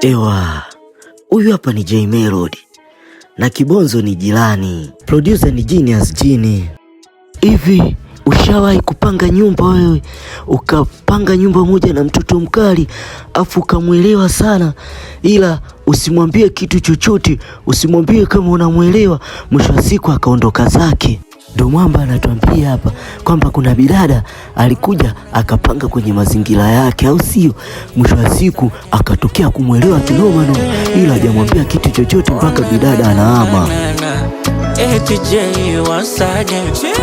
Ewa, huyu hapa ni J Melody na Kibonzo ni jirani. Producer ni Genius Genie. Hivi ushawahi kupanga nyumba wewe? Ukapanga nyumba moja na mtoto mkali afu ukamwelewa sana, ila usimwambie kitu chochote, usimwambie kama unamuelewa, mwisho wa siku akaondoka zake. Ndo Mwamba anatuambia hapa kwamba kuna bidada alikuja akapanga kwenye mazingira yake, au sio? Mwisho wa siku akatokea kumwelewa kinoma no, ila hajamwambia kitu chochote mpaka bidada anaama.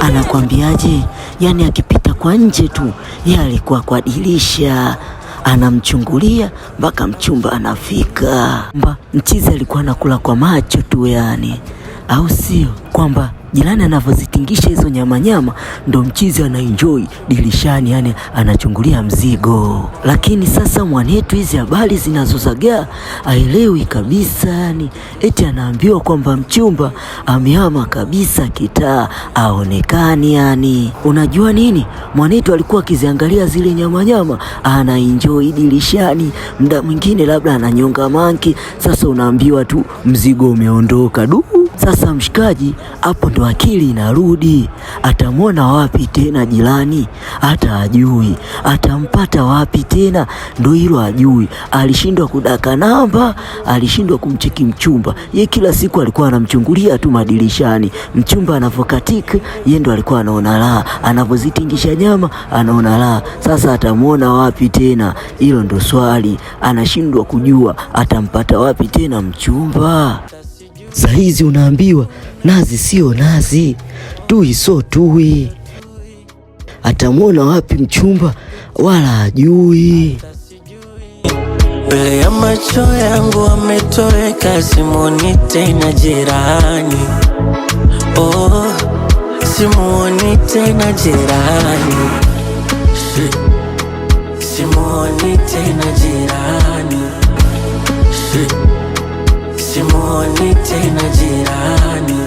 Anakuambiaje? Yani akipita kwa nje tu, yeye alikuwa kwa dirisha anamchungulia mpaka mchumba anafika. Mchizi alikuwa anakula kwa macho tu yani, au sio? Kwamba jirani anavyozitingisha hizo nyama ndo mchizi anaenjoy dirishani, yani anachungulia mzigo. Lakini sasa mwanetu hizi habari zinazozagaa haelewi kabisa yani, eti anaambiwa kwamba mchumba amehama kabisa kitaa, aonekani yani. Unajua nini? Mwanetu alikuwa akiziangalia zile nyama anaenjoy dirishani, muda mwingine labda ananyonga manki. Sasa unaambiwa tu mzigo umeondoka. Sasa mshikaji hapo ndo akili inarudi. Atamwona wapi tena jirani? Hata ajui. Atampata wapi tena? Ndo hilo ajui. Alishindwa kudaka namba, alishindwa kumcheki mchumba. Ye kila siku alikuwa anamchungulia tu madirishani. Mchumba anavokatika, ye ndo alikuwa anaona raha. Anavozitingisha nyama, anaona raha. Sasa atamwona wapi tena? Hilo ndo swali. Anashindwa kujua atampata wapi tena mchumba. Sahizi unaambiwa nazi sio nazi, tui so tui. Atamwona wapi mchumba? Wala ajui. Mbele ya macho yangu ametoweka, simuoni tena jirani. Oh, simuoni tena jirani. Simuoni tena jirani. Simuoni tena jirani.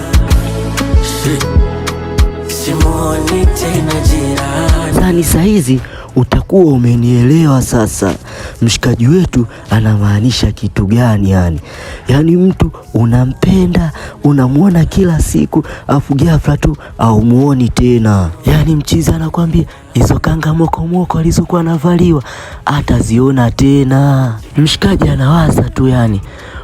Simuoni tena jirani. Sani sahizi utakuwa umenielewa sasa mshikaji wetu anamaanisha kitu gani yani. Yani mtu unampenda, unamuona kila siku, afu ghafla tu au muoni tena. Yani mchizi anakuambia hizo kanga moko alizokuwa anavaliwa ataziona tena. Mshikaji anawaza tu yani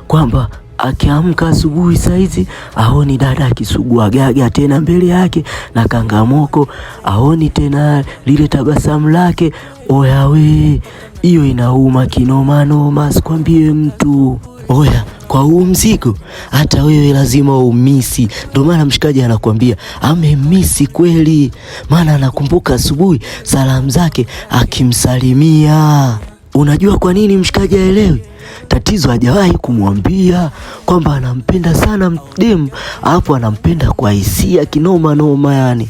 kwamba akiamka asubuhi saizi aoni dada akisugua gaga tena mbele yake na kangamoko, aoni tena lile tabasamu lake. Oya we, hiyo inauma kinoma noma, sikwambie mtu. Oya, kwa huu mzigo hata wewe lazima umisi. Ndio maana mshikaji anakuambia amemisi kweli, maana anakumbuka asubuhi salamu zake akimsalimia. Unajua kwa nini mshikaji aelewi? Tatizo hajawahi kumwambia kwamba anampenda sana mdemu, hapo anampenda kwa hisia kinoma noma yani.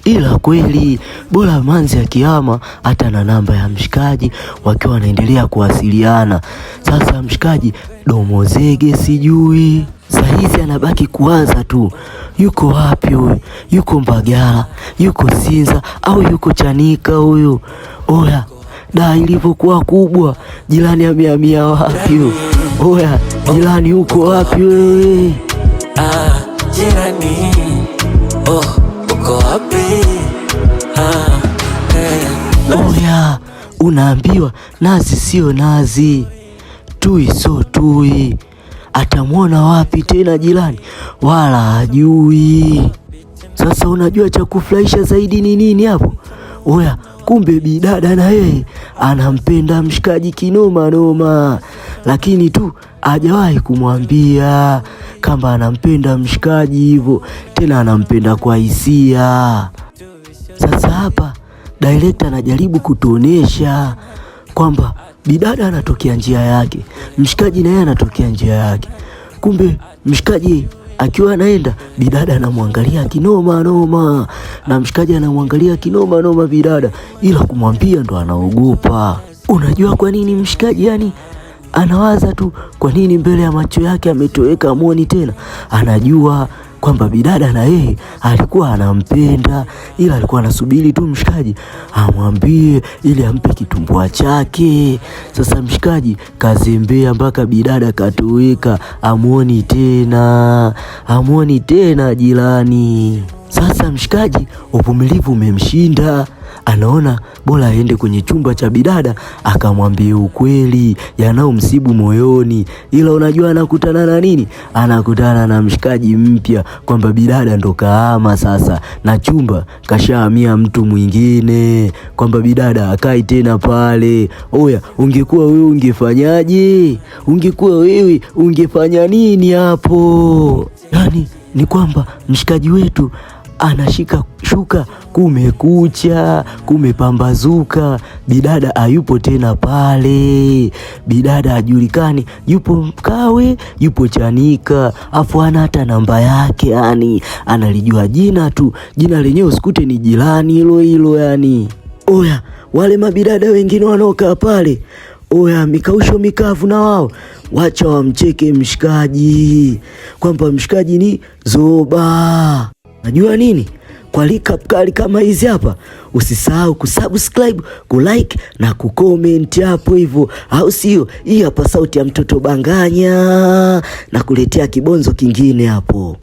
Ila kweli bora manzi ya kihama hata na namba ya mshikaji wakiwa wanaendelea kuwasiliana. Sasa mshikaji domo zege sijui. Sahizi anabaki kuwaza tu, yuko wapi huyu? Yuko Mbagala, yuko Sinza au yuko Chanika huyu? Oya, da ilivyokuwa kubwa, jirani amehamia wapi? Oya, jirani uko wapi wewe? Jirani, oh, uko wapi? Oya, unaambiwa nazi sio nazi, tui so tui. Atamwona wapi tena jirani? Wala ajui. Sasa unajua cha kufurahisha zaidi ni nini hapo? Oya, kumbe bidada na yeye anampenda mshikaji kinoma noma, lakini tu hajawahi kumwambia kama anampenda mshikaji hivyo, tena anampenda kwa hisia. Sasa hapa director anajaribu kutuonesha kwamba bidada anatokea njia yake, mshikaji na yeye anatokea njia yake. Kumbe mshikaji akiwa anaenda, bidada anamwangalia kinoma noma, na mshikaji anamwangalia kinoma noma bidada, ila kumwambia ndo anaogopa. Unajua kwa nini mshikaji yani anawaza tu kwa nini mbele ya macho yake ametoweka muoni tena? Anajua kwamba bidada na yeye alikuwa anampenda, ila alikuwa anasubiri tu mshikaji amwambie ili ampe kitumbua chake. Sasa mshikaji kazembea mpaka bidada katoweka, amuoni tena jirani. Sasa mshikaji uvumilivu umemshinda, anaona bora aende kwenye chumba cha bidada akamwambia ukweli yanaomsibu moyoni. Ila unajua anakutana na nini? Anakutana na mshikaji mpya, kwamba bidada ndo kahama sasa na chumba kashahamia mtu mwingine, kwamba bidada akai tena pale. Oya, ungekuwa wewe ungefanyaje? Ungekuwa wewe ungefanya nini hapo? Yani ni kwamba mshikaji wetu anashika shuka, kumekucha, kumepambazuka, bidada hayupo tena pale. Bidada hajulikani yupo Mkawe, yupo Chanika, afu ana hata namba yake, yani analijua jina tu, jina lenyewe usikute ni jirani hilo yani. Oya, wale mabidada wengine wanaokaa pale, oya, mikausho mikavu na wao wacha wamcheke mshikaji, kwamba mshikaji ni zoba. Najua nini? Kwa recap kali kama hizi hapa, usisahau kusubscribe, kulike na kucomment hapo hivyo, au sio? Hii hapa sauti ya mtoto Banganya na kuletea kibonzo kingine hapo.